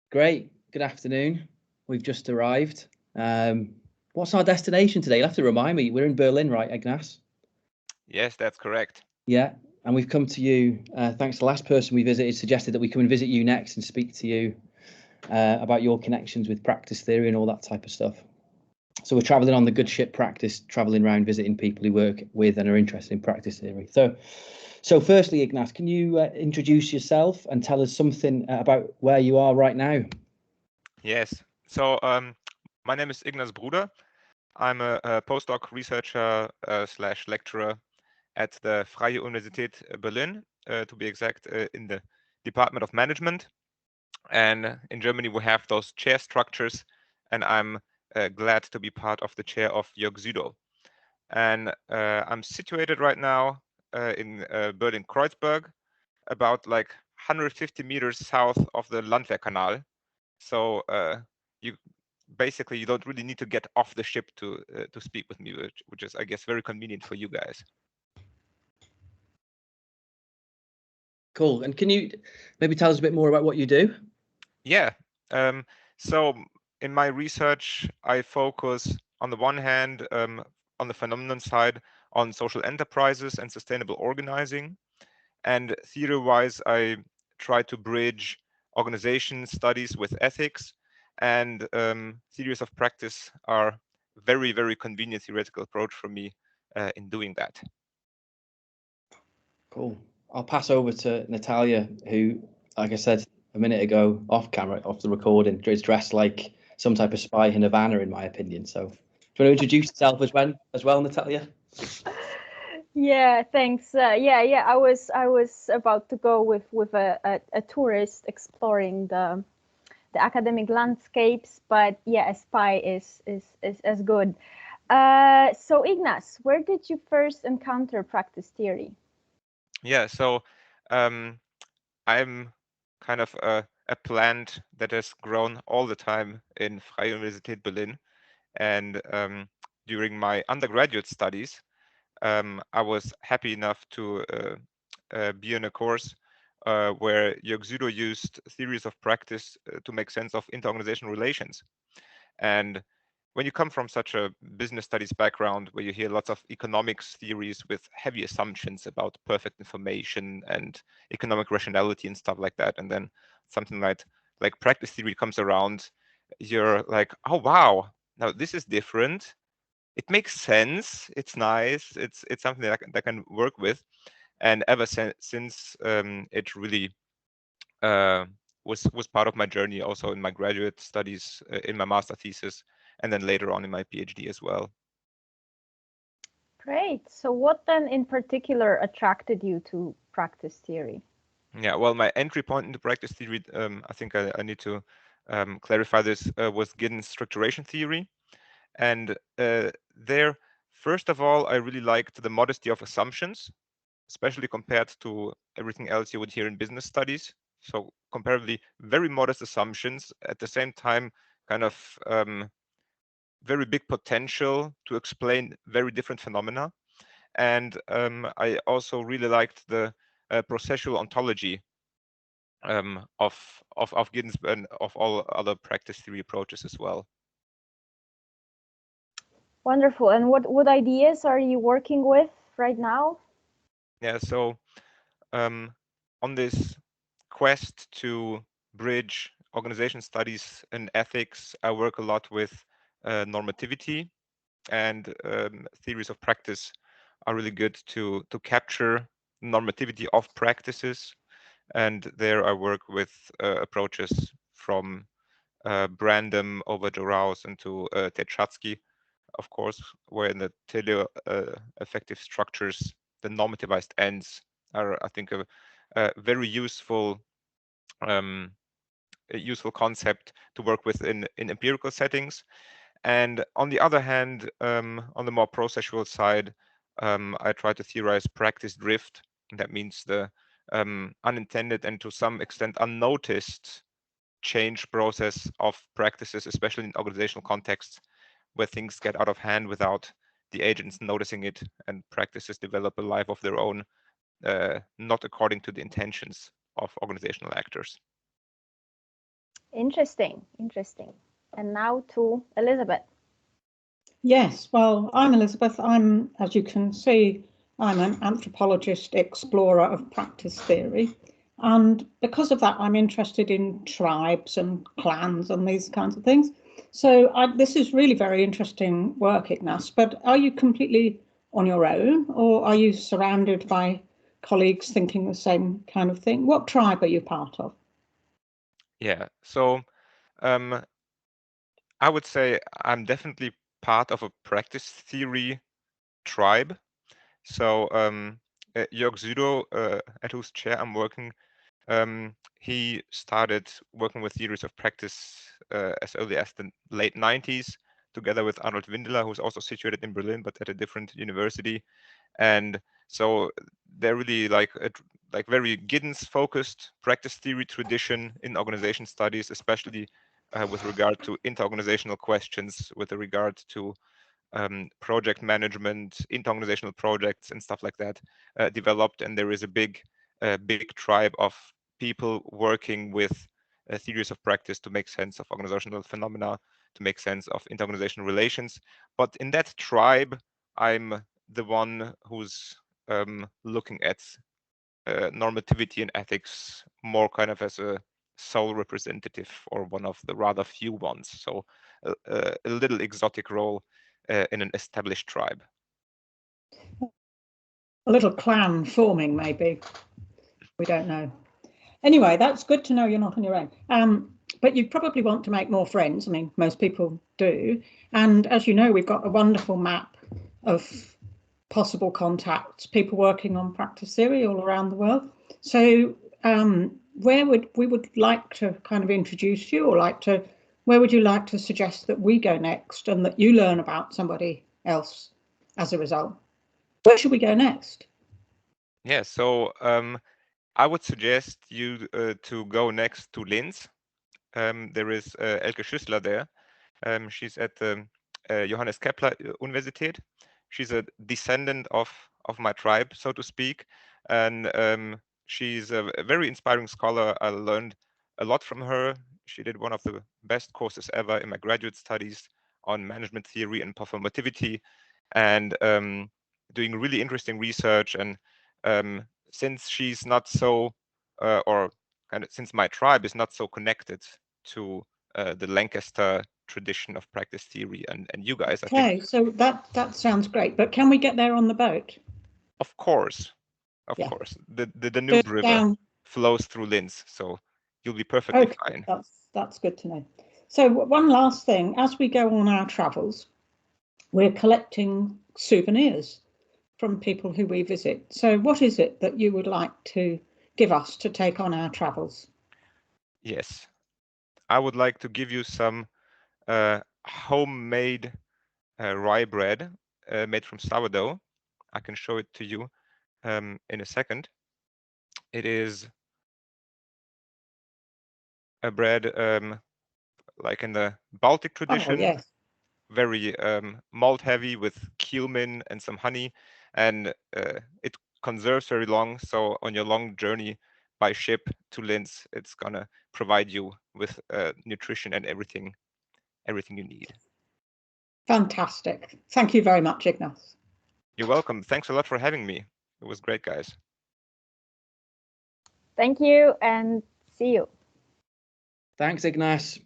Great. Good afternoon. We've just arrived. What's our destination today? You'll have to remind me. We're in Berlin, right, Ignas? Yes, that's correct. Yeah. And we've come to you, thanks to the last person we visited, suggested that we come and visit you next and speak to you about your connections with practice theory and all that type of stuff. So we're traveling on the good ship Practice, traveling around visiting people who work with and are interested in practice theory. So firstly, Ignas, can you introduce yourself and tell us something about where you are right now? Yes. So my name is Ignas Bruder. I'm a postdoc researcher slash lecturer at the Freie Universität Berlin, to be exact, in the Department of Management. And in Germany, we have those chair structures, and I'm glad to be part of the chair of Jörg Südow. And I'm situated right now in Berlin-Kreuzberg, about like 150 meters south of the Landwehrkanal. So you don't really need to get off the ship to speak with me, which is, I guess, very convenient for you guys. Cool. And can you maybe tell us a bit more about what you do? Yeah. So in my research, I focus on the one hand on the phenomenon side on social enterprises and sustainable organizing. And theory-wise, I try to bridge organization studies with ethics, and theories of practice are very, very convenient theoretical approach for me in doing that. Cool. I'll pass over to Natalia, who, like I said a minute ago, off camera, off the recording, is dressed like some type of spy in Havana, in my opinion. So, do you want to introduce yourself as well, Natalia? Yeah, thanks. Yeah. I was about to go with a tourist exploring the academic landscapes, but yeah, a spy is as good. So Ignas, where did you first encounter practice theory? Yeah, so I'm kind of a plant that has grown all the time in Freie Universität Berlin, and during my undergraduate studies, I was happy enough to be in a course where Jörg Südow used theories of practice to make sense of interorganizational relations. And when you come from such a business studies background where you hear lots of economics theories with heavy assumptions about perfect information and economic rationality and stuff like that, and then something like practice theory comes around, you're like, oh wow, now this is different. It makes sense. It's nice. It's something that I can work with, and ever since it really was part of my journey, also in my graduate studies, in my master thesis, and then later on in my PhD as well. Great. So what then in particular attracted you to practice theory? Yeah, well, my entry point into practice theory, I think I need to clarify this, was Giddens structuration theory. And there, first of all, I really liked the modesty of assumptions, especially compared to everything else you would hear in business studies. So comparably very modest assumptions, at the same time kind of very big potential to explain very different phenomena. And I also really liked the processual ontology of Giddens and of all other practice theory approaches as well. Wonderful. And what ideas are you working with right now? Yeah, so on this quest to bridge organization studies and ethics, I work a lot with normativity, and theories of practice are really good to capture normativity of practices. And there I work with approaches from Brandom over Joraus and to Techatsky, of course, where in the tele-effective structures, the normativized ends are, I think, a very useful concept to work with in empirical settings. And on the other hand, on the more processual side, I try to theorize practice drift. And that means the unintended and to some extent unnoticed change process of practices, especially in organizational contexts where things get out of hand without the agents noticing it, and practices develop a life of their own, not according to the intentions of organizational actors. Interesting. And now to Elizabeth. Yes, well, I'm Elizabeth. As you can see, I'm an anthropologist, explorer of practice theory. And because of that, I'm interested in tribes and clans and these kinds of things. So this is really very interesting work, Ignas, but are you completely on your own, or are you surrounded by colleagues thinking the same kind of thing? What tribe are you part of? Yeah, so I would say I'm definitely part of a practice theory tribe. So Jörg Südow, at whose chair I'm working, he started working with theories of practice as early as the late 90s, together with Arnold Windeler, who's also situated in Berlin, but at a different university. And so they're really like very Giddens-focused practice theory tradition in organization studies, especially with regard to interorganizational questions, with regard to project management, interorganizational projects, and stuff like that developed. And there is a big tribe of people working with theories of practice to make sense of organizational phenomena, to make sense of interorganizational relations. But in that tribe, I'm the one who's looking at normativity and ethics more kind of as a sole representative, or one of the rather few ones. So a little exotic role in an established tribe. A little clan forming, maybe. We don't know. Anyway, that's good to know you're not on your own. But you probably want to make more friends. I mean, most people do. And as you know, we've got a wonderful map of possible contacts, people working on practice theory all around the world. So where would we like to kind of introduce you, or where would you like to suggest that we go next, and that you learn about somebody else as a result? Where should we go next? Yeah, so I would suggest you to go next to Linz. There is Elke Schüssler there. She's at the Johannes Kepler Universität. She's a descendant of my tribe, so to speak, and she's a very inspiring scholar. I learned a lot from her. She did one of the best courses ever in my graduate studies on management theory and performativity, and doing really interesting research. And since she's not so, or kind of since my tribe is not so connected to the Lancaster tradition of practice theory, and you guys, I think. Okay, so that sounds great, but can we get there on the boat? Of course, Yeah. course. The Danube River flows through Linz, so you'll be perfectly fine. That's good to know. So one last thing, as we go on our travels, we're collecting souvenirs from people who we visit. So what is it that you would like to give us to take on our travels? Yes, I would like to give you some homemade rye bread made from sourdough. I can show it to you in a second. It is a bread like in the Baltic tradition. Oh, yes. Very malt heavy with cumin and some honey, and it conserves very long. So on your long journey by ship to Linz, it's gonna provide you with nutrition and everything you need. Fantastic. Thank you very much, Ignas. You're welcome. Thanks a lot for having me. It was great, guys. Thank you, and see you. Thanks, Ignas.